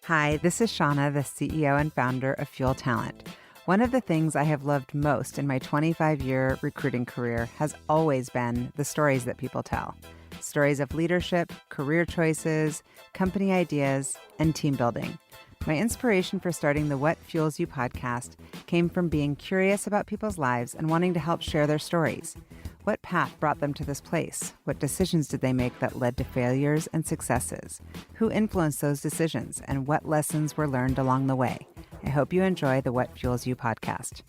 Hi, this is Shauna, the CEO and founder of Fuel Talent. One of the things I have loved most in my 25-year recruiting career has always been the stories that people tell. Stories of leadership, career choices, company ideas, and team building. My inspiration for starting the What Fuels You podcast came from being curious about people's lives and wanting to help share their stories. What path brought them to this place? What decisions did they make that led to failures and successes? Who influenced those decisions, and what lessons were learned along the way? I hope you enjoy the What Fuels You podcast.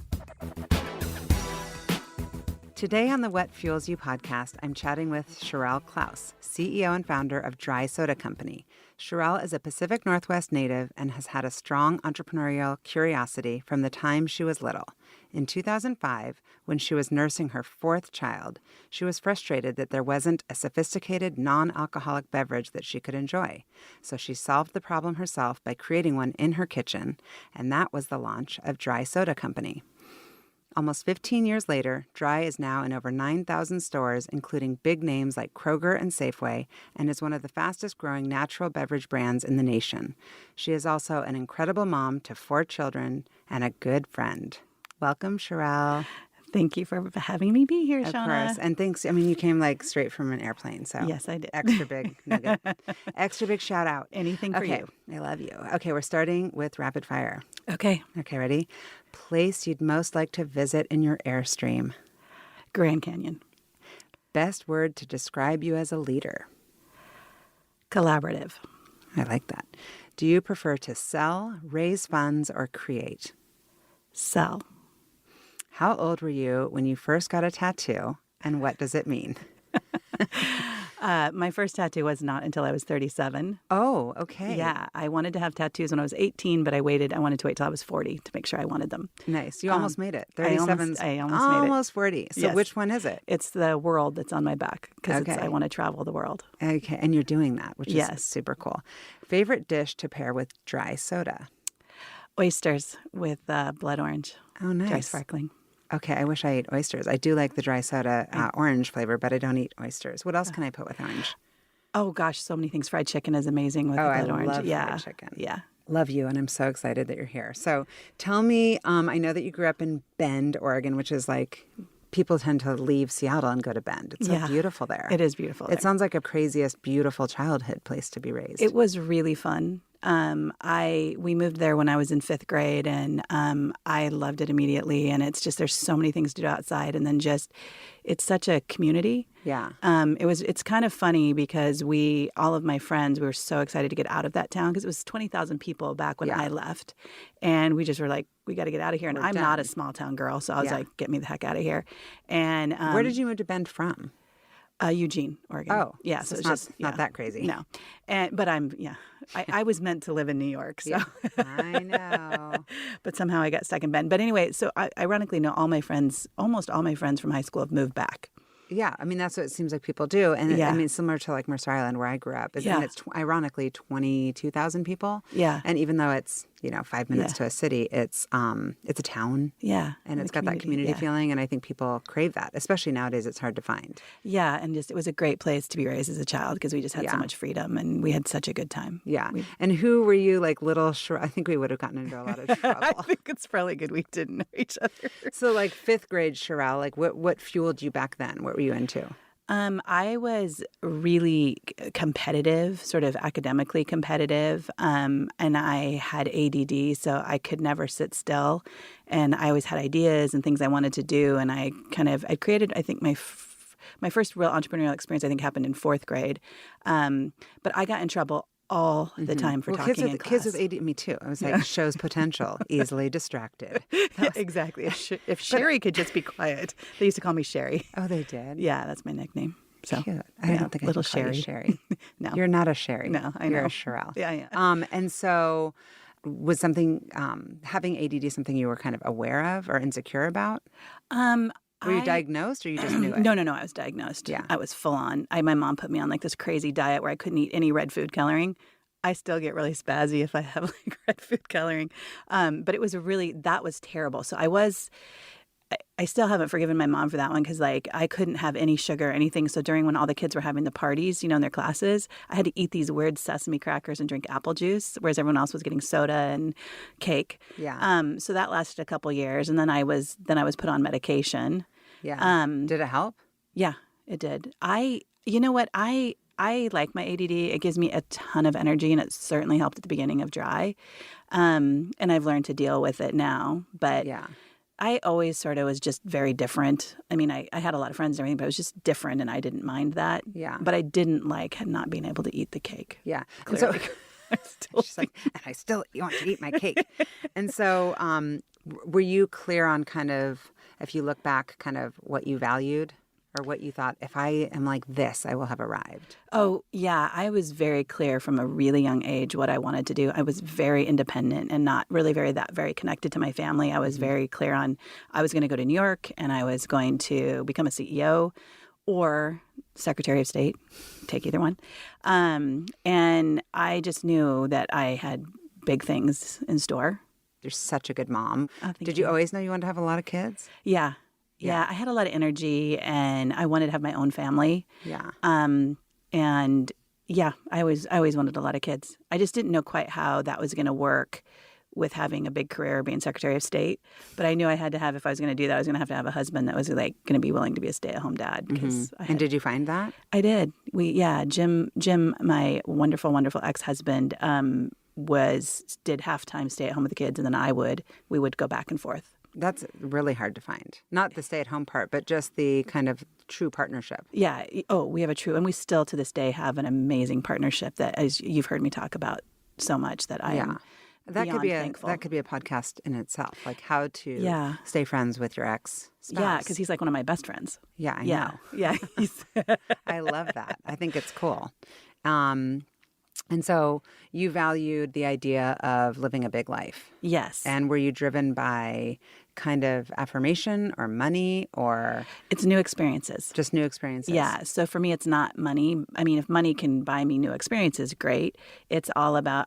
Today on the What Fuels You podcast, I'm chatting with Sharelle Klaus, CEO and founder of Dry Soda Company. Sharelle is a Pacific Northwest native and has had a strong entrepreneurial curiosity from the time she was little. In 2005, when she was nursing her fourth child, she was frustrated that there wasn't a sophisticated non-alcoholic beverage that she could enjoy. So she solved the problem herself by creating one in her kitchen, and that was the launch of Dry Soda Company. Almost 15 years later, Dry is now in over 9,000 stores, including big names like Kroger and Safeway, and is one of the fastest-growing natural beverage brands in the nation. She is also an incredible mom to 4 children and a good friend. Welcome, Sharelle. Thank you for having me be here, Shauna. Of course. And thanks. I mean, you came like straight from an airplane, so. Yes, I did. Extra big nugget. Extra big shout out. Anything for you. I love you. Okay, we're starting with rapid fire. Okay, ready? Place you'd most like to visit in your Airstream. Grand Canyon. Best word to describe you as a leader. Collaborative. I like that. Do you prefer to sell, raise funds, or create? Sell. How old were you when you first got a tattoo, and what does it mean? My first tattoo was not until I was 37. Oh, okay. Yeah, I wanted to have tattoos when I was 18, but I wanted to wait till I was 40 to make sure I wanted them. Nice. You almost made it. 37's I almost made it. Almost 40. So yes. Which one is it? It's the world that's on my back because Okay. I want to travel the world. Okay, and you're doing that, which is Yes. super cool. Favorite dish to pair with dry soda? Oysters with blood orange. Oh, nice. Dry sparkling. Okay, I wish I ate oysters. I do like the dry soda orange flavor, but I don't eat oysters. What else can I put with orange? Oh, gosh, so many things. Fried chicken is amazing with blood orange. Love yeah. fried chicken. Yeah. Love you, and I'm so excited that you're here. So tell me, I know that you grew up in Bend, Oregon, which is like people tend to leave Seattle and go to Bend. It's so beautiful there. It is beautiful there. It sounds like a craziest, beautiful childhood place to be raised. It was really fun. We moved there when I was in 5th grade, and I loved it immediately. And it's just there's so many things to do outside, and then it's such a community. Yeah. It's kind of funny because all of my friends, we were so excited to get out of that town because it was 20,000 people back when I left, and we just were like, we got to get out of here. And I'm not a small town girl, so I was like, get me the heck out of here. And where did you move to Bend from? Eugene, Oregon. Oh, yeah. So it's it's not that crazy. No, but I was meant to live in New York. So I know. But somehow I got stuck in Bend. But anyway, so ironically, almost all my friends from high school have moved back. Yeah, I mean, that's what it seems like people do. And I mean, similar to like Mercer Island where I grew up. And it's ironically 22,000 people. Yeah. And even though it's, 5 minutes to a city, it's a town. Yeah. And it's got that community feeling. And I think people crave that, especially nowadays. It's hard to find. Yeah. And it was a great place to be raised as a child because we just had so much freedom and we had such a good time. Yeah. And who were you like little? I think we would have gotten into a lot of trouble. I think it's probably good we didn't know each other. So like 5th grade, Sharelle, like what fueled you back then? What were you into? I was really competitive, sort of academically competitive, and I had ADD, so I could never sit still, and I always had ideas and things I wanted to do, and I created, I think, my first real entrepreneurial experience, I think, happened in 4th grade, but I got in trouble all the time for talking in class. Kids with ADD, me too. I was like, shows potential, easily distracted. Yeah, exactly. If Sherry could just be quiet. They used to call me Sherry. Oh, they did? Yeah, that's my nickname. So cute. I don't think I little can call you Sherry. No. You're not a Sherry. No, I know. You're a Sharelle. Yeah. And so was having ADD something you were kind of aware of or insecure about? Were you diagnosed or you just knew it? No. I was diagnosed. Yeah. I was full on. My mom put me on like this crazy diet where I couldn't eat any red food coloring. I still get really spazzy if I have like red food coloring. But it was that was terrible. So I still haven't forgiven my mom for that one because, like, I couldn't have any sugar or anything. So during when all the kids were having the parties, in their classes, I had to eat these weird sesame crackers and drink apple juice, whereas everyone else was getting soda and cake. Yeah. So that lasted a couple years, and then I was put on medication. Yeah. Did it help? Yeah, it did. You know what? I like my ADD. It gives me a ton of energy, and it certainly helped at the beginning of dry. And I've learned to deal with it now. But Yeah. I always sort of was just very different. I mean, I had a lot of friends and everything, but it was just different, and I didn't mind that. Yeah. But I didn't like not being able to eat the cake. Yeah. And Clearly. so she's like, and I still want to eat my cake. And so were you clear on kind of, if you look back, kind of what you valued or what you thought, if I am like this, I will have arrived? Oh, yeah. I was very clear from a really young age what I wanted to do. I was very independent and not really very connected to my family. I was very clear on I was going to go to New York and I was going to become a CEO or Secretary of State, take either one. And I just knew that I had big things in store. You're such a good mom. Oh, thank Did you always know you wanted to have a lot of kids? Yeah. Yeah, I had a lot of energy, and I wanted to have my own family. Yeah. And yeah, I always wanted a lot of kids. I just didn't know quite how that was going to work with having a big career, being Secretary of State. But I knew I had to have, if I was going to do that, I was going to have a husband that was like going to be willing to be a stay-at-home dad. Because And did you find that? I did. Jim, my wonderful, wonderful ex-husband, did half-time stay at home with the kids, and then we would go back and forth. That's really hard to find. Not the stay-at-home part, but just the kind of true partnership. Yeah. Oh, we have and we still to this day have an amazing partnership that, as you've heard me talk about so much, that I am thankful. That could be a podcast in itself, like how to stay friends with your ex-spouse. Yeah, because he's like one of my best friends. Yeah, I know. Yeah. I love that. I think it's cool. And so you valued the idea of living a big life. Yes. And were you driven by kind of affirmation or money or? It's new experiences. Just new experiences. Yeah. So for me, it's not money. I mean, if money can buy me new experiences, great. It's all about,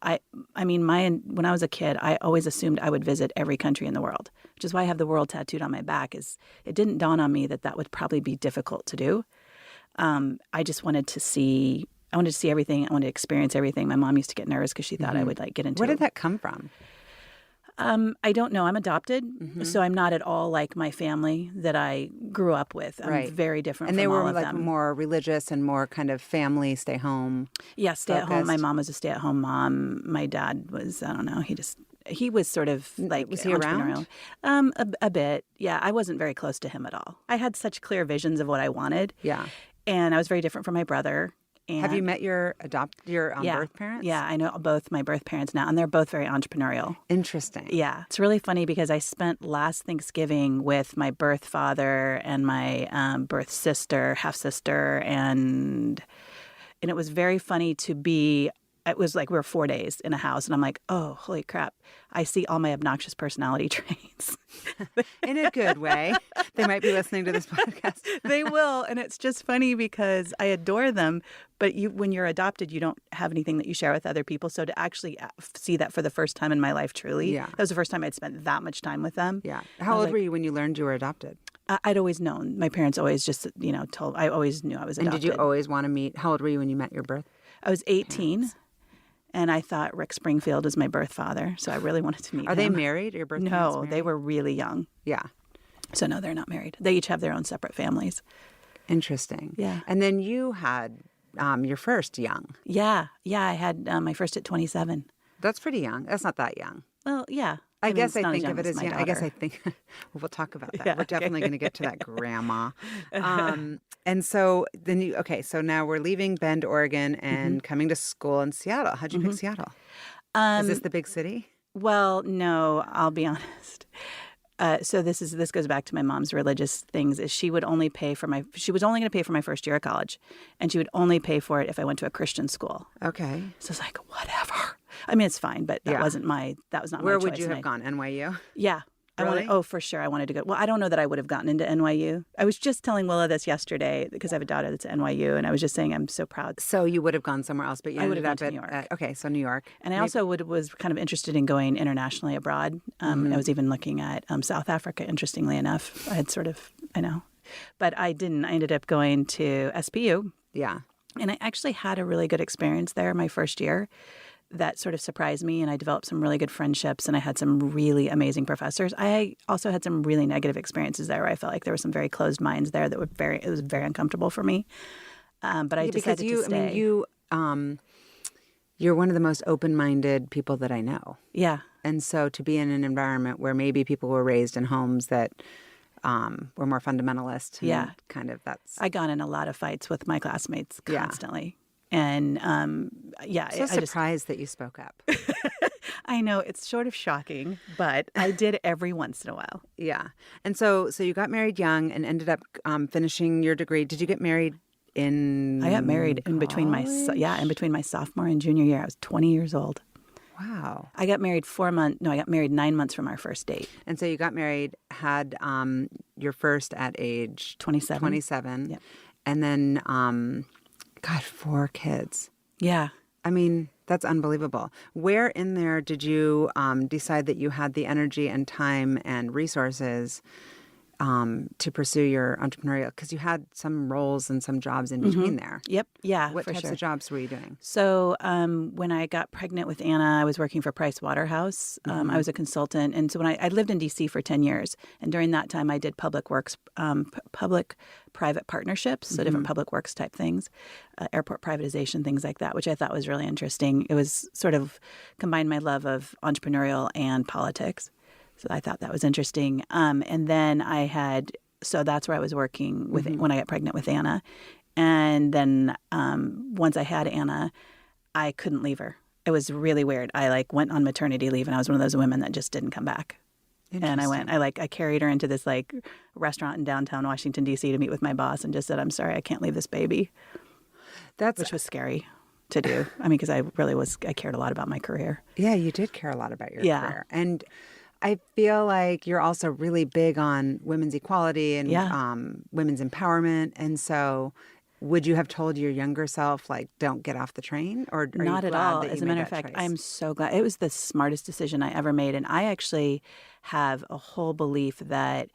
when I was a kid, I always assumed I would visit every country in the world, which is why I have the world tattooed on my back. It didn't dawn on me that would probably be difficult to do. I just wanted to see everything. I wanted to experience everything. My mom used to get nervous because she thought I would get into it. Where did that come from? I don't know. I'm adopted, so I'm not at all like my family that I grew up with. I'm very different from all of them. And they were more religious and more kind of family, stay home. Yeah, stay at home. My mom was a stay at home mom. My dad was, I don't know, he was sort of like was he around? A bit. Yeah, I wasn't very close to him at all. I had such clear visions of what I wanted. Yeah. And I was very different from my brother. And have you met your birth parents? Yeah, I know both my birth parents now, and they're both very entrepreneurial. Interesting. Yeah. It's really funny because I spent last Thanksgiving with my birth father and my birth sister, half-sister, and it was very funny to be – it was like we were 4 days in a house, and I'm like, oh, holy crap. I see all my obnoxious personality traits. In a good way. They might be listening to this podcast. They will. And it's just funny because I adore them. But when you're adopted, you don't have anything that you share with other people. So to actually see that for the first time in my life, truly, that was the first time I'd spent that much time with them. Yeah. How old were you when you learned you were adopted? I'd always known. My parents always just, told. I always knew I was adopted. And did you always want to meet? How old were you when you met your birth? I was 18. Parents? And I thought Rick Springfield is my birth father, so I really wanted to meet him. Are they married? Your birth parents married? No, they were really young. Yeah. So no, they're not married. They each have their own separate families. Interesting. Yeah. And then you had your first young. Yeah. I had my first at 27. That's pretty young. That's not that young. Well, yeah. I guess I think of it as young. I guess I think we'll talk about that. Yeah, we're definitely going to get to that, Grandma. And so then so now we're leaving Bend, Oregon, and coming to school in Seattle. How'd you pick Seattle? Is this the big city? Well, no, I'll be honest. So this goes back to my mom's religious things. Is she was only going to pay for my first year of college, and she would only pay for it if I went to a Christian school. Okay. So it's like, whatever. I mean, it's fine, but that was not my choice. Where would you have gone? NYU? Yeah. Really? For sure. I wanted to go. Well, I don't know that I would have gotten into NYU. I was just telling Willa this yesterday because I have a daughter that's at NYU, and I was just saying I'm so proud. So you would have gone somewhere else, but you I would ended have up gone to New York. Okay, so New York. And I also was kind of interested in going internationally abroad. I was even looking at South Africa, interestingly enough. I had but I didn't. I ended up going to SPU. Yeah. And I actually had a really good experience there my first year. That sort of surprised me, and I developed some really good friendships, and I had some really amazing professors. I also had some really negative experiences there where I felt like there were some very closed minds there that it was very uncomfortable for me. But I decided to stay. You're one of the most open-minded people that I know. Yeah. And so to be in an environment where maybe people were raised in homes that were more fundamentalist. Yeah. Kind of I got in a lot of fights with my classmates constantly. And So surprised that you spoke up. I know it's sort of shocking, but I did every once in a while. Yeah. And so you got married young and ended up finishing your degree. Did you get married I got married in between my sophomore and junior year. I was 20 years old. Wow. I got married 9 months from our first date. And so you got married, had your first at age 27. 27. Yep. And then 4 kids. Yeah. I mean, that's unbelievable. Where in there did you decide that you had the energy and time and resources to pursue your entrepreneurial? Because you had some roles and some jobs in between there. Yep. Yeah. What types of jobs were you doing? So when I got pregnant with Anna, I was working for Price Waterhouse. I was a consultant. And so when I lived in D.C. for 10 years. And during that time, I did public works, public-private partnerships, so different public works type things, airport privatization, things like that, which I thought was really interesting. It was sort of combined my love of entrepreneurial and politics. So I thought that was interesting. And then so that's where I was working with when I got pregnant with Anna. And then once I had Anna, I couldn't leave her. It was really weird. I went on maternity leave, and I was one of those women that just didn't come back. And I carried her into this restaurant in downtown Washington, D.C. to meet with my boss and just said, I'm sorry, I can't leave this baby. Which was scary to do. I mean, because I cared a lot about my career. Yeah, you did care a lot about your career. And I feel like you're also really big on women's equality and women's empowerment. And so would you have told your younger self, don't get off the train? Or are Not you at glad all. that As you a made matter of that fact, choice? I'm so glad. It was the smartest decision I ever made. And I actually have a whole belief that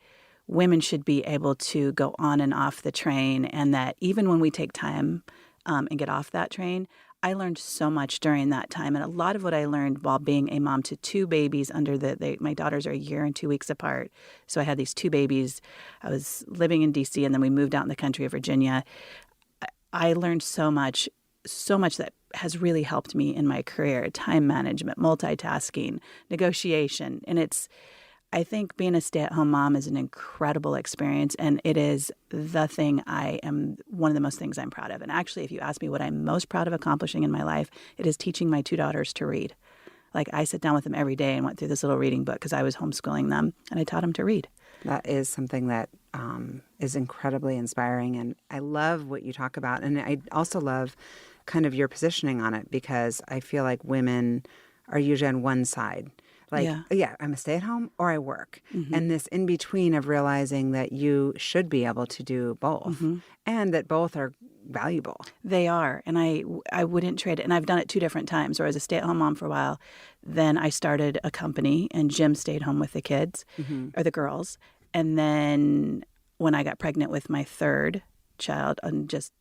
women should be able to go on and off the train, and that even when we take time and get off that train, I learned so much during that time. And a lot of what I learned while being a mom to 2 babies my daughters are a year and 2 weeks apart. So I had these 2 babies. I was living in D.C. and then we moved out in the country of Virginia. I learned so much that has really helped me in my career: time management, multitasking, negotiation. And I think being a stay-at-home mom is an incredible experience, and it is one of the most things I'm proud of. And actually, if you ask me what I'm most proud of accomplishing in my life, it is teaching my 2 daughters to read. I sit down with them every day and went through this little reading book because I was homeschooling them, and I taught them to read. That is something that is incredibly inspiring, and I love what you talk about. And I also love kind of your positioning on it, because I feel like women are usually on one side. I'm a stay-at-home or I work. And this in-between of realizing that you should be able to do both and that both are valuable. They are. And I wouldn't trade it. And I've done it 2 different times, where I was a stay-at-home mom for a while. Then I started a company, and Jim stayed home with the kids or the girls. And then when I got pregnant with my 3rd child,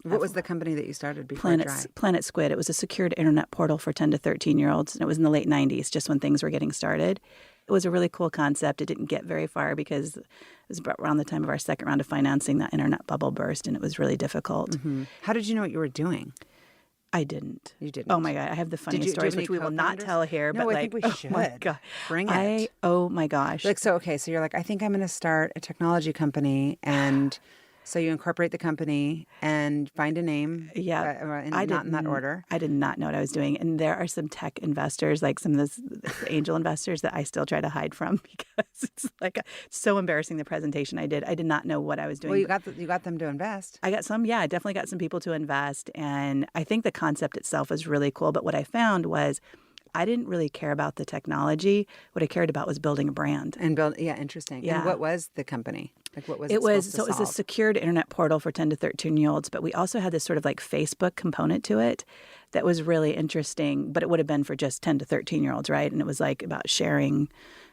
what was the company that you started before Planet Squid. It was a secured internet portal for 10 to 13-year-olds, and it was in the late 90s, just when things were getting started. It was a really cool concept. It didn't get very far because it was around the time of our second round of financing that internet bubble burst, and it was really difficult. How did you know what you were doing? I didn't. You didn't? Oh, my God. I have the funniest stories, which we will not tell here. No, but I think we should. Oh, my God. Bring it. Oh, my gosh. So you're like, I think I'm going to start a technology company, and so you incorporate the company and find a name. Yeah. Not in that order. I did not know what I was doing. And there are some tech investors, some of those angel investors, that I still try to hide from, because it's so embarrassing, the presentation I did. I did not know what I was doing. Well, you got them to invest. I got some. Yeah, I definitely got some people to invest. And I think the concept itself was really cool. But what I found was I didn't really care about the technology. What I cared about was building a brand. And interesting. Yeah. And what was the company? Like, what was It was supposed to it was a solve? secured internet portal for 10 to 13-year-olds, but we also had this sort of like Facebook component to it that was really interesting, but it would have been for just 10 to 13-year-olds, right? And it was like about sharing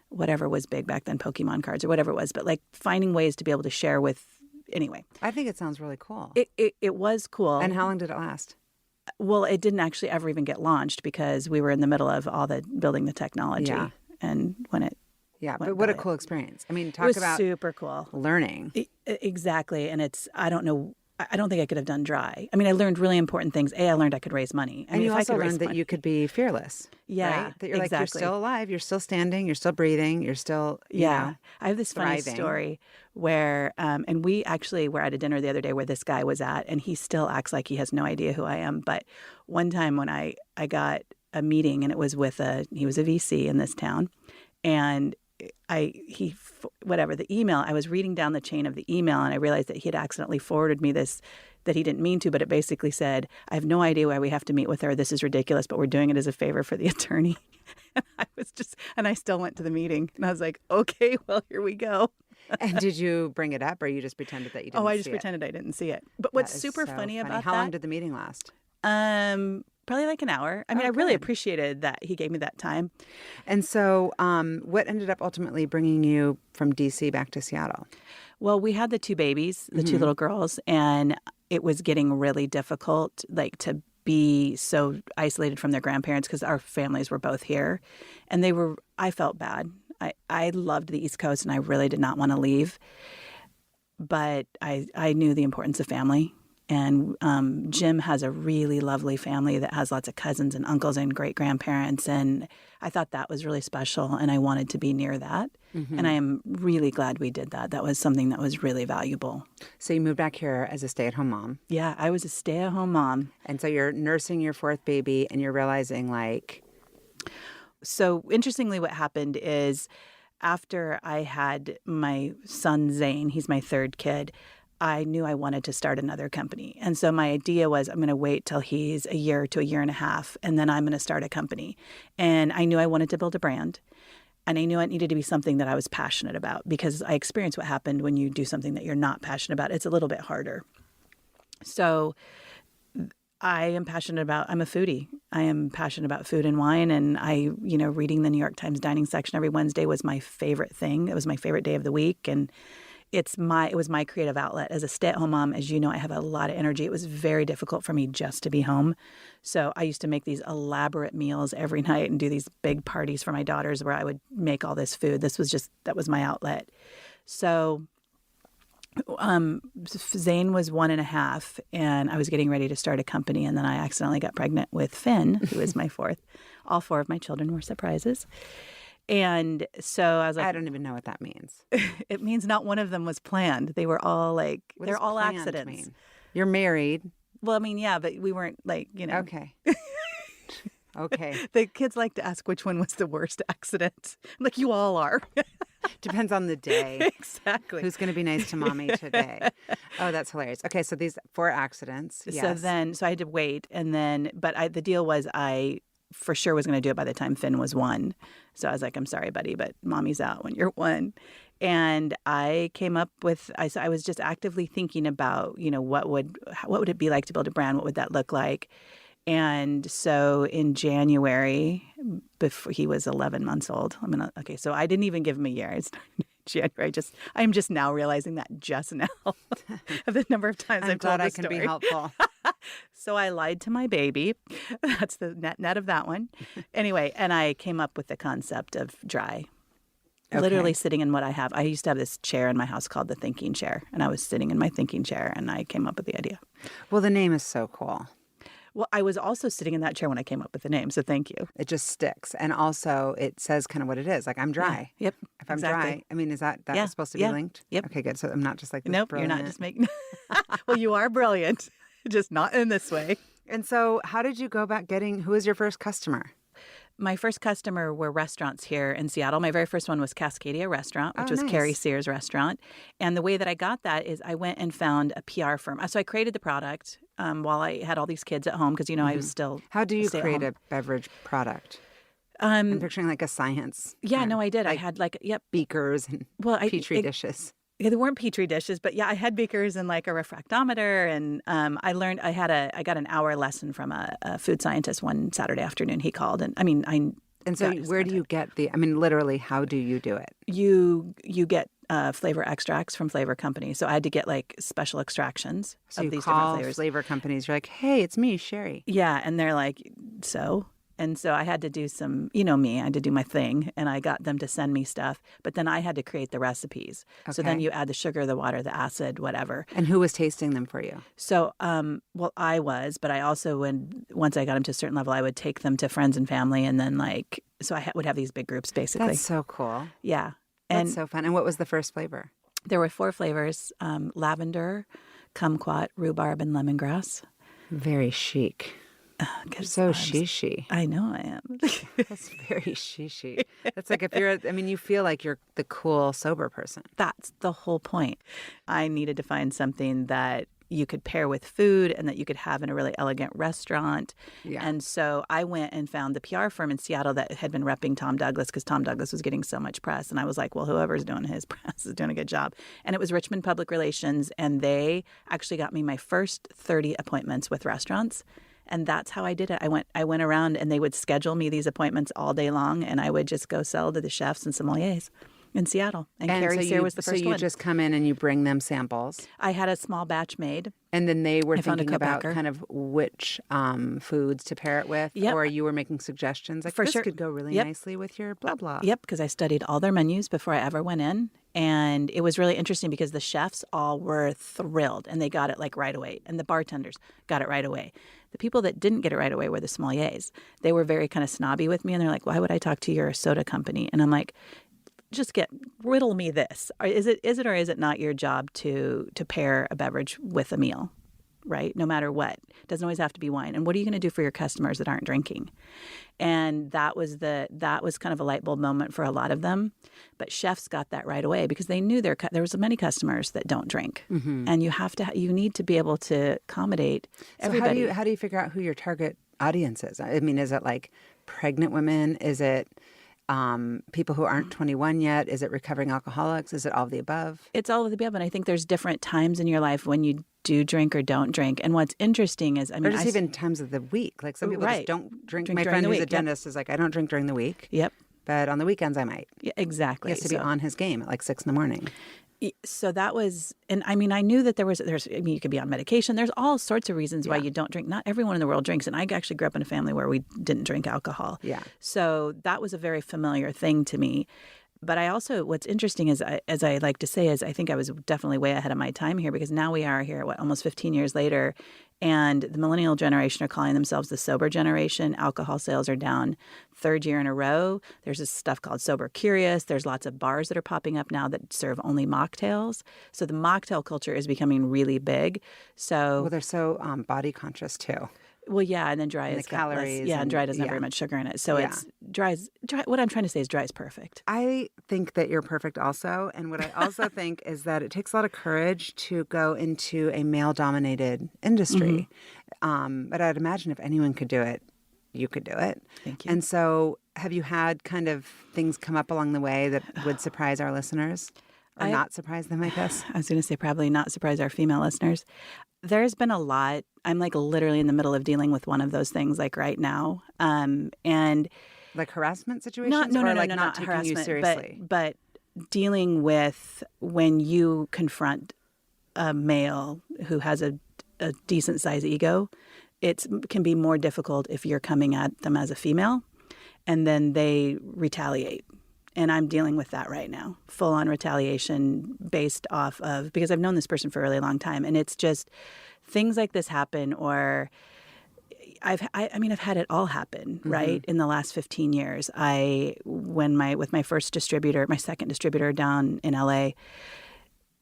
whatever was big back then, Pokemon cards or whatever it was, but like finding ways to be able to share with, anyway. I think it sounds really cool. It was cool. And how long did it last? Well, it didn't actually ever even get launched because we were in the middle of all the building the technology. Yeah. And when it Yeah, went but what a belly cool experience. I mean, It talk was about super cool. learning. Exactly. And I don't know, I don't think I could have done dry. I mean, I learned really important things. I learned I could raise money. And you also learned that you could be fearless. Yeah, right? That you're like, exactly. you're still alive, you're still standing, you're still breathing, you're still, you know, I have this funny thriving. story where, and we actually were at a dinner the other day where this guy was at, and he still acts like he has no idea who I am. But one time when I got a meeting, and it was with he was a VC in this town, and the email, I was reading down the chain of the email, and I realized that he had accidentally forwarded me this that he didn't mean to, but it basically said, I have no idea why we have to meet with her. This is ridiculous, but we're doing it as a favor for the attorney. And I still went to the meeting, and I was like, okay, well, here we go. And did you bring it up, or you just pretended that you didn't see it? I just pretended I didn't see it. But what's super funny about How that? long did the meeting last? Probably like an hour. I mean, I really appreciated that he gave me that time. And so what ended up ultimately bringing you from D.C. back to Seattle? Well, we had the two babies, the two little girls, and it was getting really difficult, like to be so isolated from their grandparents because our families were both here. And I felt bad. I loved the East Coast, and I really did not want to leave. But I knew the importance of family. And Jim has a really lovely family that has lots of cousins and uncles and great-grandparents. And I thought that was really special, and I wanted to be near that. And I am really glad we did that. That was something that was really valuable. So you moved back here as a stay-at-home mom. Yeah, I was a stay-at-home mom. And so you're nursing your fourth baby, and you're realizing, like... So interestingly, what happened is after I had my son, Zane, he's my third kid, I knew I wanted to start another company. And so my idea was I'm going to wait till he's a year to a year and a half, and then I'm going to start a company. And I knew I wanted to build a brand. And I knew it needed to be something that I was passionate about, because I experienced what happened when you do something that you're not passionate about. It's a little bit harder. So I am passionate about, I'm a foodie. I am passionate about food and wine. And reading the New York Times dining section every Wednesday was my favorite thing. It was my favorite day of the week. And it was my creative outlet. As a stay-at-home mom, as you know, I have a lot of energy. It was very difficult for me just to be home. So I used to make these elaborate meals every night and do these big parties for my daughters where I would make all this food. That was my outlet. So Zane was 1.5, and I was getting ready to start a company, and then I accidentally got pregnant with Finn, who is my fourth. All 4 of my children were surprises. And so I was like, I don't even know what that means. It means not one of them was planned. They were all like, What they're does all planned accidents. mean? You're married. Well, I mean, yeah, but we weren't like, Okay. Okay. The kids like to ask which one was the worst accident. I'm like, you all are. Depends on the day. Exactly. Who's going to be nice to mommy today? Oh, that's hilarious. Okay, so these 4 accidents. Yes. So I had to wait. And then, the deal was I for sure was going to do it by the time Finn was 1. So I was like, I'm sorry, buddy, but mommy's out when you're 1. And I came up with, I was just actively thinking about, what would it be like to build a brand? What would that look like? And so in January, before he was 11 months old, so I didn't even give him a year. I started in January. I am just now realizing that just now of the number of times I've told the story. I'm glad I can be helpful. So I lied to my baby. That's the net of that one. Anyway, and I came up with the concept of dry. Okay. Literally sitting in what I have. I used to have this chair in my house called the thinking chair, and I was sitting in my thinking chair, and I came up with the idea. Well, the name is so cool. Well, I was also sitting in that chair when I came up with the name, so thank you. It just sticks. And also it says kind of what it is. Like, I'm dry. Yeah. Yep. If I'm exactly. dry, I mean, is that was supposed to be linked? Yep. Okay, good. So I'm not just like this Nope, brilliant. you're not just making... Well, you are brilliant, just not in this way. And so how did you go about who was your first customer? My first customer were restaurants here in Seattle. My very first one was Cascadia Restaurant, which was nice. Carrie Sears' restaurant. And the way that I got that is I went and found a PR firm. So I created the product while I had all these kids at home because, I was still How do you stay at create home. a beverage product? I'm picturing like a science. Yeah, no, I did. I Like had like, yep. beakers and Petri dishes. Yeah, they weren't Petri dishes, but yeah, I had beakers and like a refractometer. And I got an hour lesson from a food scientist one Saturday afternoon. He called and And so where do you get literally, how do you do it? You get flavor extracts from flavor companies. So I had to get like special extractions of these different flavors. Flavor companies. You're like, hey, it's me, Sherry. Yeah, and they're like, so? And so I had to do some, me, I had to do my thing, and I got them to send me stuff. But then I had to create the recipes. Okay. So then you add the sugar, the water, the acid, whatever. And who was tasting them for you? So, I was, but I also, once I got them to a certain level, I would take them to friends and family, and then so I would have these big groups, basically. That's so cool. Yeah. That's so fun. And what was the first flavor? There were 4 flavors, lavender, kumquat, rhubarb, and lemongrass. Very chic. So she. I know I am. That's very she. That's like you feel like you're the cool, sober person. That's the whole point. I needed to find something that you could pair with food and that you could have in a really elegant restaurant. Yeah. And so I went and found the PR firm in Seattle that had been repping Tom Douglas because Tom Douglas was getting so much press. And I was like, well, whoever's doing his press is doing a good job. And it was Richmond Public Relations. And they actually got me my first 30 appointments with restaurants. And that's how I did it. I went around and they would schedule me these appointments all day long, and I would just go sell to the chefs and sommeliers in Seattle. And Carrie Sear was the first one. So you just come in and you bring them samples. I had a small batch made. And then they were thinking about kind of which foods to pair it with, or you were making suggestions like this could go really nicely with your blah, blah. Yep, because I studied all their menus before I ever went in. And it was really interesting because the chefs all were thrilled and they got it like right away. And the bartenders got it right away. The people that didn't get it right away were the sommeliers. They were very kind of snobby with me and they're like, why would I talk to your soda company? And I'm like, riddle me this. Is it or is it not your job to pair a beverage with a meal, right? No matter what. It doesn't always have to be wine. And what are you going to do for your customers that aren't drinking? And that was kind of a light bulb moment for a lot of them. But chefs got that right away because they knew there was many customers that don't drink. Mm-hmm. And you need to be able to accommodate everybody. So how do you figure out who your target audience is? I mean, is it like pregnant women? Is it people who aren't 21 yet? Is it recovering alcoholics? Is it all of the above? It's all of the above. And I think there's different times in your life when you do drink or don't drink. And what's interesting is, or just even times of the week. Like some people just don't drink. My friend who's a dentist is like, I don't drink during the week. Yep. But on the weekends I might. Yeah, exactly. He has to be on his game at like 6 a.m. So that was, and I mean, I knew that you could be on medication. There's all sorts of reasons why you don't drink. Not everyone in the world drinks. And I actually grew up in a family where we didn't drink alcohol. Yeah. So that was a very familiar thing to me. But I also, what's interesting is, as I like to say, is I think I was definitely way ahead of my time here because now we are here, almost 15 years later, and the millennial generation are calling themselves the sober generation. Alcohol sales are down 3rd year in a row. There's this stuff called Sober Curious. There's lots of bars that are popping up now that serve only mocktails. So the mocktail culture is becoming really big. So they're so body conscious too. Well, yeah, and then dry is calories. And dry doesn't have very much sugar in it. So it's dry. What I'm trying to say is dry is perfect. I think that you're perfect also. And what I also think is that it takes a lot of courage to go into a male-dominated industry. Mm-hmm. But I'd imagine if anyone could do it, you could do it. Thank you. And so have you had kind of things come up along the way that would surprise our listeners? Or not surprise them, I guess? I was going to say probably not surprise our female listeners. There's been a lot. I'm like literally in the middle of dealing with one of those things like right now. And like harassment situations? Not taking harassment, you seriously? But dealing with when you confront a male who has a decent size ego, it can be more difficult if you're coming at them as a female and then they retaliate. And I'm dealing with that right now, full-on retaliation based off of, because I've known this person for a really long time. And it's just things like this happen, or I've had it all happen, mm-hmm. right, in the last 15 years. With my first distributor, my second distributor down in LA,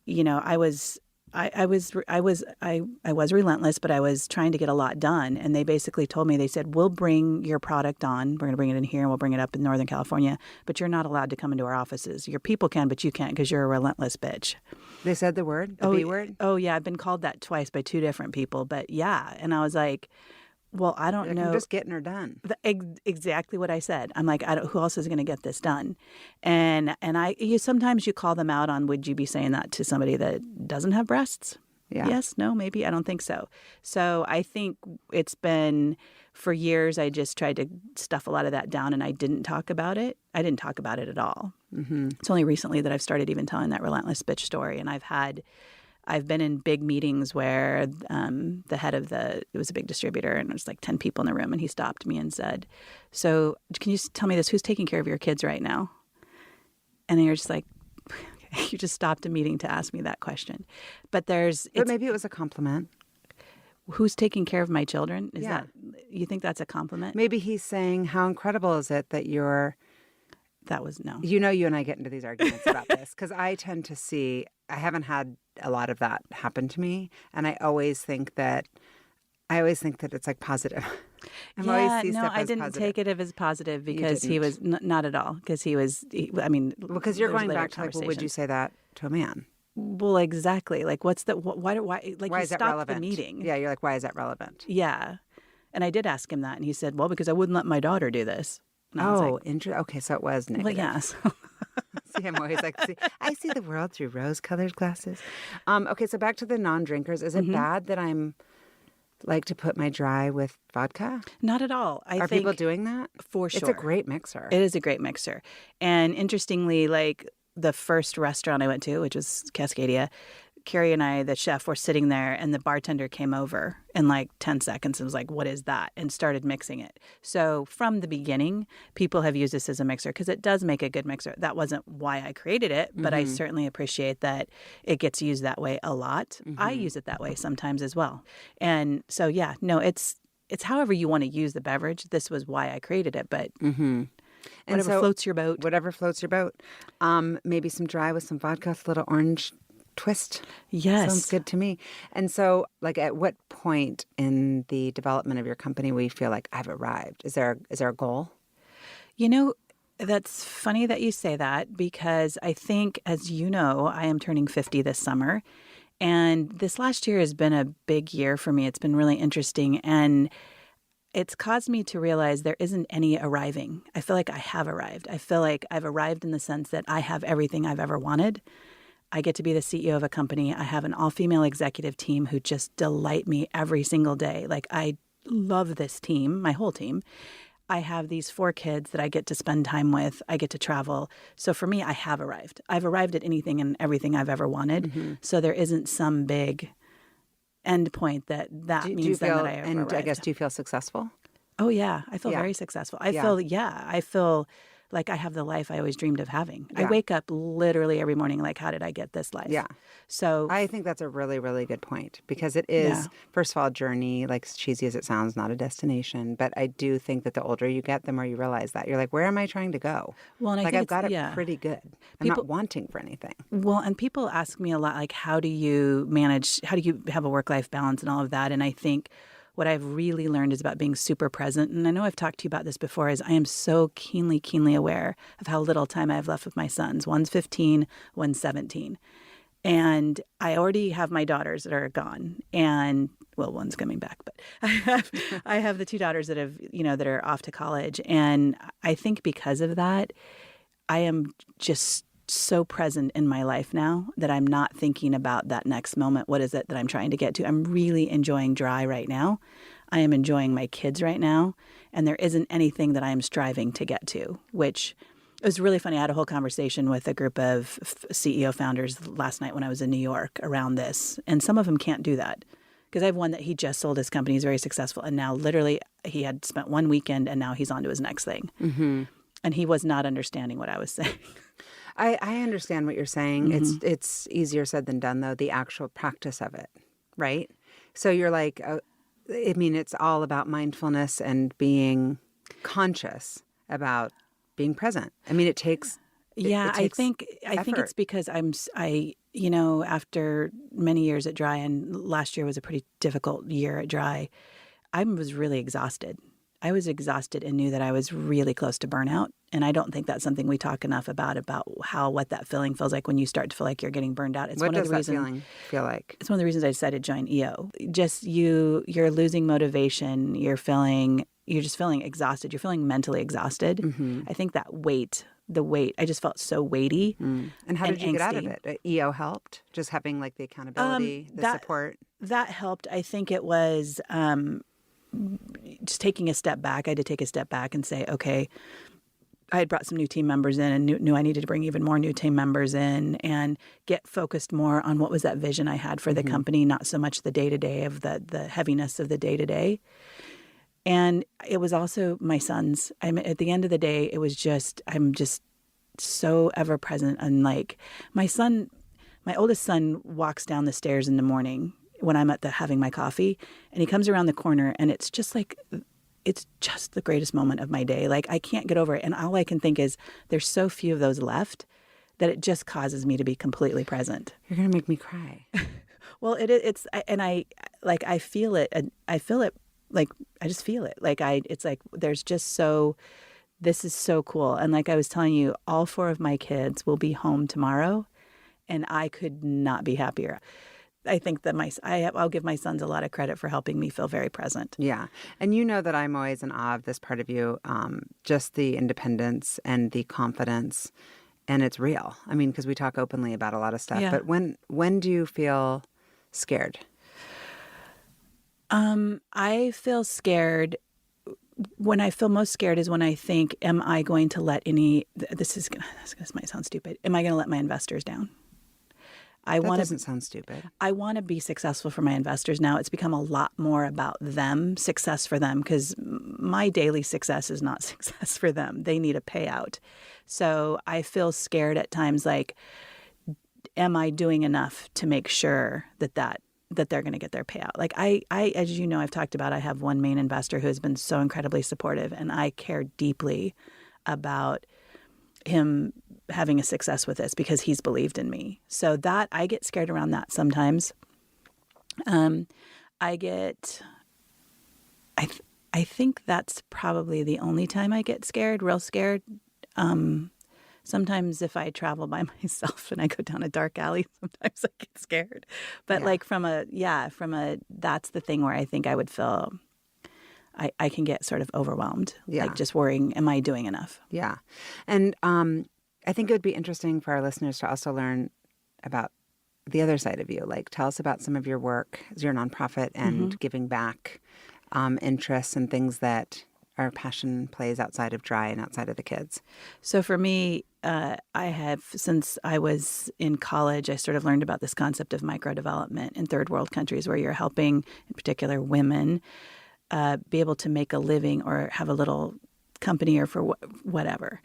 I was relentless, but I was trying to get a lot done. And they basically told me, they said, we'll bring your product on. We're going to bring it in here and we'll bring it up in Northern California. But you're not allowed to come into our offices. Your people can, but you can't because you're a relentless bitch. They said the word, the B word? Oh, yeah. I've been called that twice by 2 different people. But yeah. And I was like, Well, I don't Like, know. I'm just getting her done. Exactly what I said. I'm like, who else is going to get this done? And sometimes you call them out on, would you be saying that to somebody that doesn't have breasts? Yeah. Yes, no, maybe. I don't think so. So I think it's been, for years, I just tried to stuff a lot of that down and I didn't talk about it. I didn't talk about it at all. Mm-hmm. It's only recently that I've started even telling that relentless bitch story. And I've been in big meetings where the head of it was a big distributor and there's like 10 people in the room. And he stopped me and said, so can you tell me this, who's taking care of your kids right now? And then you're just like, you just stopped a meeting to ask me that question. But maybe it was a compliment. Who's taking care of my children? Yeah. You think that's a compliment? Maybe he's saying, how incredible is it that that was no. You and I get into these arguments about this because I tend to see, I haven't had a lot of that happen to me. And I always think that it's like positive. I didn't take it as positive because he was not at all. Because because you're going back to like, well, would you say that to a man? Well, exactly. Like, why like, why you is that stopped relevant? The meeting. Yeah, you're like, why is that relevant? Yeah. And I did ask him that, and he said, well, because I wouldn't let my daughter do this. Interesting. Okay, so it was negative. Well, yes. See, I'm always like, I see the world through rose-colored glasses. Okay, so back to the non-drinkers. Is it bad that I'm like to put my dry with vodka? Not at all. Are people doing that? For sure. It's a great mixer. It is a great mixer. And interestingly, like the first restaurant I went to, which was Cascadia, Carrie and I, the chef, were sitting there and the bartender came over in like 10 seconds and was like, what is that? And started mixing it. So from the beginning, people have used this as a mixer because it does make a good mixer. That wasn't why I created it, but I certainly appreciate that it gets used that way a lot. I use it that way sometimes as well. And so, yeah, no, it's however you want to use the beverage. This was why I created it, but whatever floats your boat. Whatever floats your boat. Maybe some dry with some vodka, a little orange twist. Yes. Sounds good to me. And so, like, at what point in the development of your company will you feel like I've arrived? Is there a goal? You know, that's funny that you say that because I think, as you know, I am turning 50 this summer. And this last year has been a big year for me. It's been really interesting. And it's caused me to realize there isn't any arriving. I feel like I have arrived. I feel like I've arrived in the sense that I have everything I've ever wanted. I get to be the CEO of a company. I have an all-female executive team who just delight me every single day. Like, I love this team, my whole team. I have these 4 kids that I get to spend time with. I get to travel. So for me, I have arrived. I've arrived at anything and everything I've ever wanted. So there isn't some big end point that means that I have arrived. I guess, do you feel successful? Oh, yeah. I feel very successful. I feel like I have the life I always dreamed of having. Yeah. I wake up literally every morning like, how did I get this life? Yeah. So I think that's a really, really good point because it is, first of all, a journey, like cheesy as it sounds, not a destination. But I do think that the older you get, the more you realize that. You're like, where am I trying to go? Well, and I've got it pretty good. I'm not wanting for anything. Well, and people ask me a lot, like, how do you have a work-life balance and all of that? And I think what I've really learned is about being super present. And I know I've talked to you about this before, is I am so keenly aware of how little time I have left with my sons. One's 15, one's 17. And I already have my daughters that are gone. And, well, one's coming back, but I have the 2 daughters that that are off to college. And I think because of that, I am just so present in my life now that I'm not thinking about that next moment. What is it that I'm trying to get to? I'm really enjoying dry right now. I am enjoying my kids right now. And there isn't anything that I am striving to get to, which was really funny. I had a whole conversation with a group of CEO founders last night when I was in New York around this. And some of them can't do that. Because I have one that he just sold his company. He's very successful. And now literally he had spent one weekend and now he's on to his next thing. And he was not understanding what I was saying. I understand what you're saying. It's easier said than done, though, the actual practice of it, right? So you're like, it's all about mindfulness and being conscious about being present. I mean, it takes I think it's because after many years at Dry, and last year was a pretty difficult year at Dry, I was really exhausted. I was exhausted and knew that I was really close to burnout. And I don't think that's something we talk enough about what that feeling feels like when you start to feel like you're getting burned out. It's What one of does the that reasons, feeling feel like? It's one of the reasons I decided to join EO. Just you're losing motivation. You're just feeling exhausted. You're feeling mentally exhausted. Mm-hmm. I think the weight, I just felt so weighty. And how did you get out of it? EO helped? Just having like the accountability, the support? That helped. I think it was just taking a step back. I had to take a step back and say, okay, I had brought some new team members in and knew I needed to bring even more new team members in and get focused more on what was that vision I had for the company, not so much the day-to-day of the heaviness of the day-to-day. And it was also my sons. At the end of the day, it was I'm just so ever present. And like my oldest son walks down the stairs in the morning when I'm having my coffee, and he comes around the corner, and it's just the greatest moment of my day. Like I can't get over it. And all I can think is there's so few of those left that it just causes me to be completely present. You're going to make me cry. Well, I feel it. I feel it. Like I just feel it. It's like there's just this is so cool. And like I was telling you, all 4 of my kids will be home tomorrow, and I could not be happier. I think that I'll give my sons a lot of credit for helping me feel very present. Yeah. And you know that I'm always in awe of this part of you, just the independence and the confidence. And it's real. I mean, because we talk openly about a lot of stuff. Yeah. But when do you feel scared? I feel scared. When I feel most scared is when I think, am I going to let this might sound stupid. Am I going to let my investors down? That doesn't sound stupid. I want to be successful for my investors now. It's become a lot more about them, success for them, because my daily success is not success for them. They need a payout. So I feel scared at times, like, am I doing enough to make sure that they're going to get their payout? Like I, as you know, I've talked about, I have one main investor who has been so incredibly supportive, and I care deeply about him having a success with this because he's believed in me. So that I get scared around that sometimes. I think that's probably the only time I get scared, real scared. Sometimes if I travel by myself and I go down a dark alley, sometimes I get scared. But that's the thing where I think I would feel I can get sort of overwhelmed, like just worrying, am I doing enough? Yeah. And I think it would be interesting for our listeners to also learn about the other side of you. Like, tell us about some of your work as your nonprofit and giving back interests and things that our passion plays outside of Dry and outside of the kids. So for me, I have, since I was in college, I sort of learned about this concept of microdevelopment in third world countries where you're helping, in particular, women be able to make a living or have a little company or for whatever.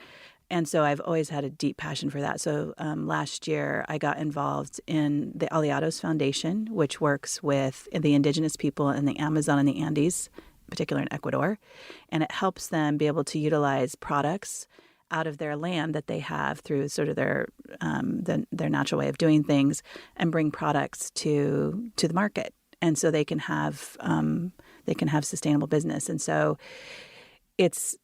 And so I've always had a deep passion for that. So last year I got involved in the Aliados Foundation, which works with the indigenous people in the Amazon and the Andes, in particular in Ecuador. And it helps them be able to utilize products out of their land that they have through sort of their natural way of doing things and bring products to the market. And so they can have sustainable business. And so it's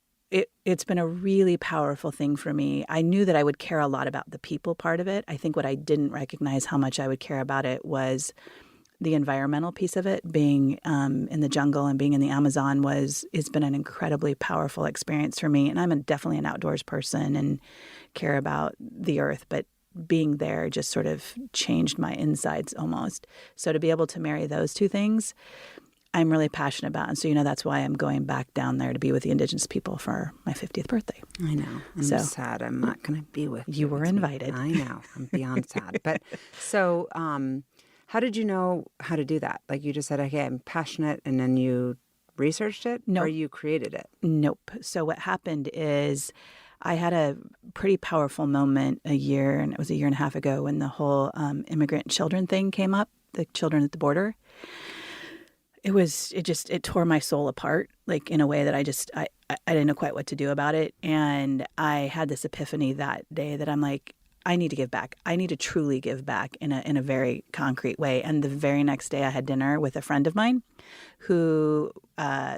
been a really powerful thing for me. I knew that I would care a lot about the people part of it. I think what I didn't recognize how much I would care about it was the environmental piece of it. Being in the jungle and being in the Amazon it's been an incredibly powerful experience for me. And I'm definitely an outdoors person and care about the earth, but being there just sort of changed my insides almost. So to be able to marry those two things, I'm really passionate about. And so, that's why I'm going back down there to be with the indigenous people for my 50th birthday. I know. I'm sad I'm not going to be with you. You were invited. I know. I'm beyond sad. But so how did you know how to do that? Like you just said, okay, I'm passionate, and then you researched it? Nope. Or you created it? Nope. So what happened is I had a pretty powerful moment and it was a year and a half ago when the whole immigrant children thing came up, the children at the border. It tore my soul apart, like in a way that I didn't know quite what to do about it. And I had this epiphany that day that I'm like, I need to give back. I need to truly give back in a very concrete way. And the very next day I had dinner with a friend of mine who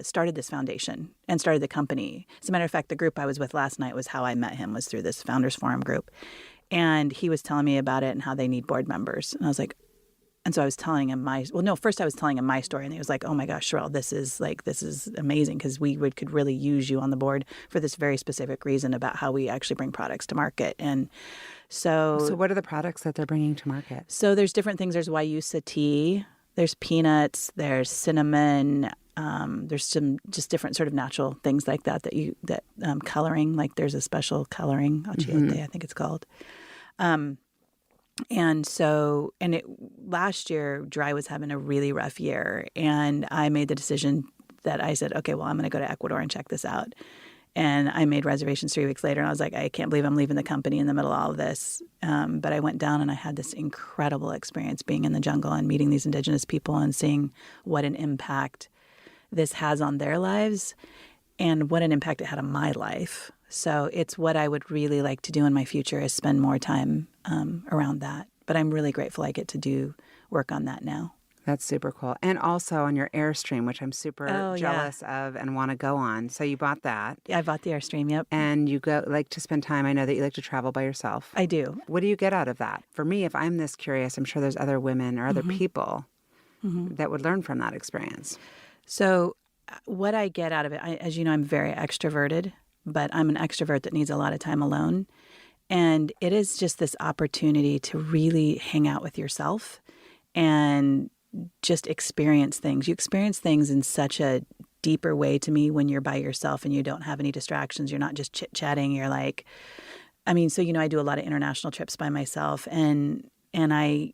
started this foundation and started the company. As a matter of fact, the group I was with last night was how I met him, was through this Founders Forum group. And he was telling me about it and how they need board members. And I was like, and so I was telling him first I was telling him my story, and he was like, oh my gosh, Sharelle, this is amazing, because we could really use you on the board for this very specific reason about how we actually bring products to market. And so what are the products that they're bringing to market? So there's different things. There's Wayusa tea, there's peanuts, there's cinnamon, there's some just different sort of natural things like that coloring, like there's a special coloring, achiote, I think it's called. Last year, Dry was having a really rough year, and I made the decision that I said, okay, well, I'm going to go to Ecuador and check this out. And I made reservations 3 weeks later, and I was like, I can't believe I'm leaving the company in the middle of all of this. But I went down and I had this incredible experience being in the jungle and meeting these indigenous people and seeing what an impact this has on their lives and what an impact it had on my life. So it's what I would really like to do in my future, is spend more time around that. But I'm really grateful I get to do work on that now. That's super cool. And also on your Airstream, which I'm super jealous of and want to go on. So you bought that. Yeah, I bought the Airstream, yep. And you like to spend time. I know that you like to travel by yourself. I do. What do you get out of that? For me, if I'm this curious, I'm sure there's other women or other people that would learn from that experience. So what I get out of it, as you know, I'm very extroverted, but I'm an extrovert that needs a lot of time alone. And it is just this opportunity to really hang out with yourself and just experience things. You experience things in such a deeper way to me when you're by yourself and you don't have any distractions. You're not just chit-chatting. You're like, I do a lot of international trips by myself, and I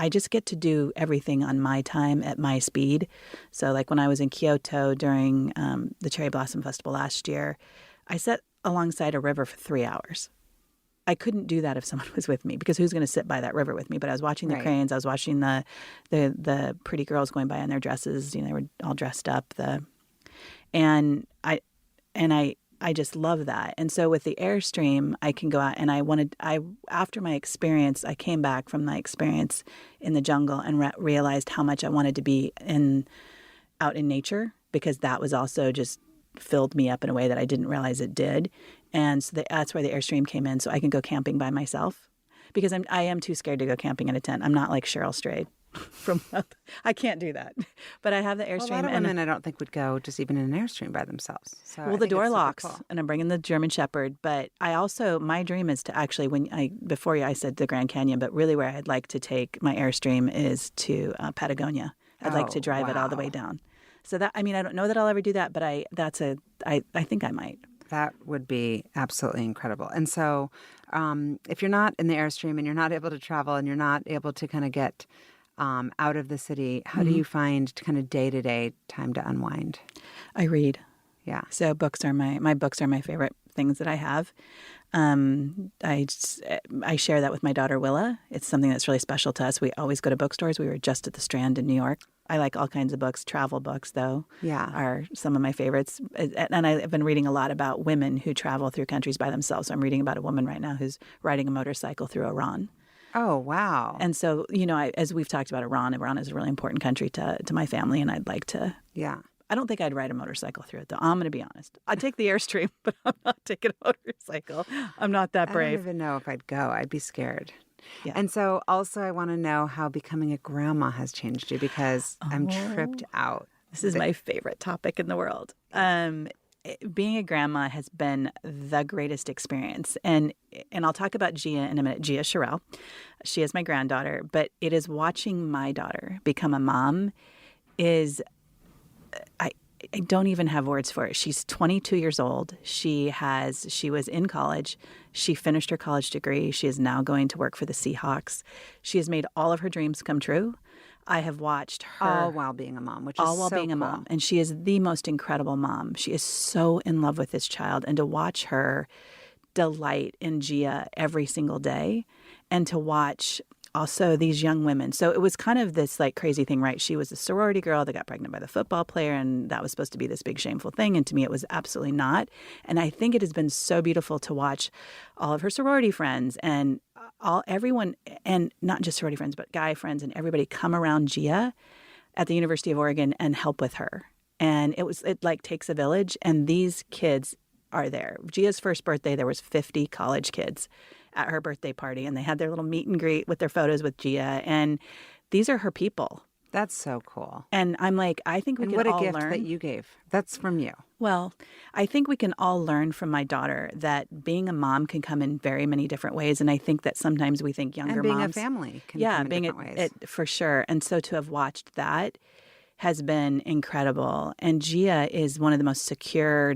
just get to do everything on my time at my speed. So like when I was in Kyoto during the Cherry Blossom Festival last year, I sat alongside a river for 3 hours. I couldn't do that if someone was with me, because who's going to sit by that river with me? But I was watching the cranes. I was watching the pretty girls going by in their dresses. They were all dressed up. And I just love that. And so with the Airstream, I can go out and after my experience, I came back from my experience in the jungle and realized how much I wanted to be out in nature, because that was also just filled me up in a way that I didn't realize it did. And so that's where the Airstream came in, so I can go camping by myself, because I am too scared to go camping in a tent. I'm not like Cheryl Strayed. I can't do that. But I have the Airstream. A lot of women I don't think would go just even in an Airstream by themselves. So the door locks, and I'm bringing the German Shepherd. But my dream is to actually, before I said the Grand Canyon, but really where I'd like to take my Airstream is to Patagonia. I'd like to drive it all the way down. So that, I don't know that I'll ever do that, but I think I might. That would be absolutely incredible. And so if you're not in the Airstream and you're not able to travel and you're not able to kind of get out of the city, how do you find kind of day-to-day time to unwind? I read. Yeah. So books are my favorite things that I have. I share that with my daughter Willa. It's something that's really special to us. We always go to bookstores. We were just at the Strand in New York. I like all kinds of books. Travel books, though, are some of my favorites. And I've been reading a lot about women who travel through countries by themselves. So I'm reading about a woman right now who's riding a motorcycle through Iran. Oh, wow. And so, as we've talked about Iran is a really important country to my family, and I'd like to. Yeah. I don't think I'd ride a motorcycle through it, though. I'm going to be honest. I'd take the Airstream, but I'm not taking a motorcycle. I'm not that brave. I don't even know if I'd go. I'd be scared. Yeah. And so also I want to know how becoming a grandma has changed you, because I'm tripped out. This is my favorite topic in the world. Being a grandma has been the greatest experience. And I'll talk about Gia in a minute. Gia Sharelle. She is my granddaughter. But it is watching my daughter become a mom I don't even have words for it. She's 22 years old. She was in college. She finished her college degree. She is now going to work for the Seahawks. She has made all of her dreams come true. I have watched her. All while being a mom, which is all while so being a cool. mom. And she is the most incredible mom. She is so in love with this child. And to watch her delight in Gia every single day, and to watch also these young women. So it was kind of this like crazy thing, right? She was a sorority girl that got pregnant by the football player, and that was supposed to be this big shameful thing. And to me, it was absolutely not. And I think it has been so beautiful to watch all of her sorority friends and everyone, and not just sorority friends, but guy friends and everybody come around Gia at the University of Oregon and help with her. And it like takes a village, and these kids are there. Gia's first birthday, there was 50 college kids at her birthday party, and they had their little meet and greet with their photos with Gia. And these are her people. That's so cool. And I'm like, I think we can all learn. And what a gift that you gave. That's from you. Well, I think we can all learn from my daughter that being a mom can come in very many different ways. And I think that sometimes we think younger moms. And being a family can come in different ways. For sure. And so to have watched that has been incredible. And Gia is one of the most secure,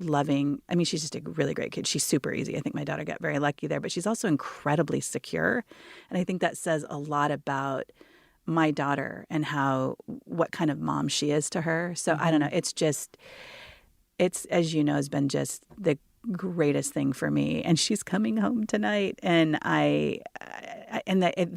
loving. I mean, she's just a really great kid. She's super easy. I think my daughter got very lucky there. But she's also incredibly secure. And I think that says a lot about my daughter and what kind of mom she is to her. So I don't know. It's as you know, has been just the greatest thing for me. And she's coming home tonight. And the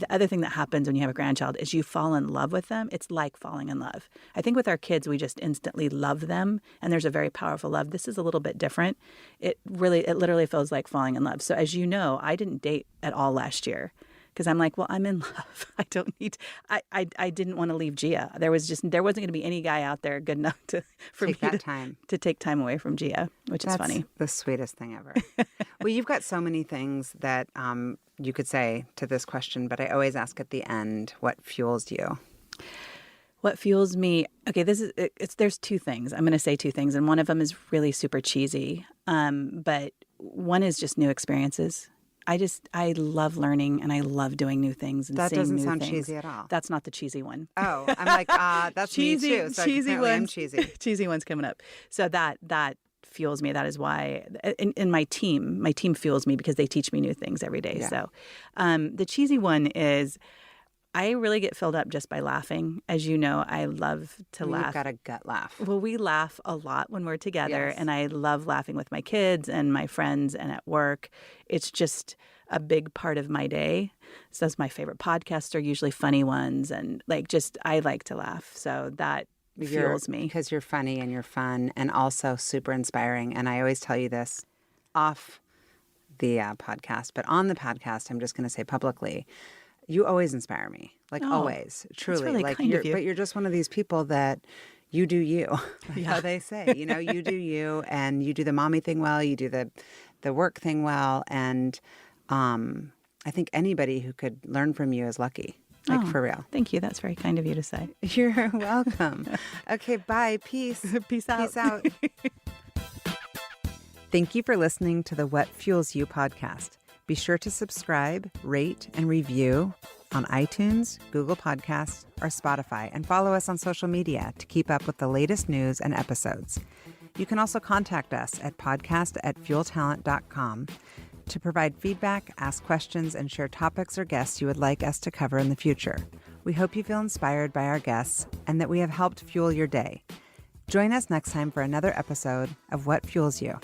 other thing that happens when you have a grandchild is you fall in love with them. It's like falling in love. I think with our kids, we just instantly love them. And there's a very powerful love. This is a little bit different. It literally feels like falling in love. So as you know, I didn't date at all last year. Because I'm like, well, I'm in love. I don't need. I didn't want to leave Gia. There wasn't going to be any guy out there good enough for me to take time away from Gia, which is funny. That's the sweetest thing ever. Well, you've got so many things that you could say to this question, but I always ask at the end, what fuels you? What fuels me? Okay, there's two things. I'm going to say two things, and one of them is really super cheesy, but one is just new experiences. I love learning, and I love doing new things and seeing new things. That doesn't sound cheesy at all. That's not the cheesy one. Oh, I'm like, that's cheesy, me too. So cheesy ones, I'm cheesy. Cheesy one's coming up. So that fuels me. That is why, in my team fuels me because they teach me new things every day. Yeah. So the cheesy one is, I really get filled up just by laughing. As you know, I love to laugh. You've got a gut laugh. Well, we laugh a lot when we're together, yes. And I love laughing with my kids and my friends and at work. It's just a big part of my day. So that's my favorite podcasts are usually funny ones, and I like to laugh. So that fuels me. Because you're funny and you're fun and also super inspiring. And I always tell you this off the podcast, but on the podcast, I'm just going to say publicly, you always inspire me, always, truly. That's really kind of you. But you're just one of these people that you do you, how they say. You do you, and you do the mommy thing well, you do the work thing well, and I think anybody who could learn from you is lucky, for real. Thank you. That's very kind of you to say. You're welcome. Okay, bye. Peace. Peace out. Peace out. Thank you for listening to the What Fuels You podcast. Be sure to subscribe, rate, and review on iTunes, Google Podcasts, or Spotify, and follow us on social media to keep up with the latest news and episodes. You can also contact us at podcast@fueltalent.com to provide feedback, ask questions, and share topics or guests you would like us to cover in the future. We hope you feel inspired by our guests and that we have helped fuel your day. Join us next time for another episode of What Fuels You.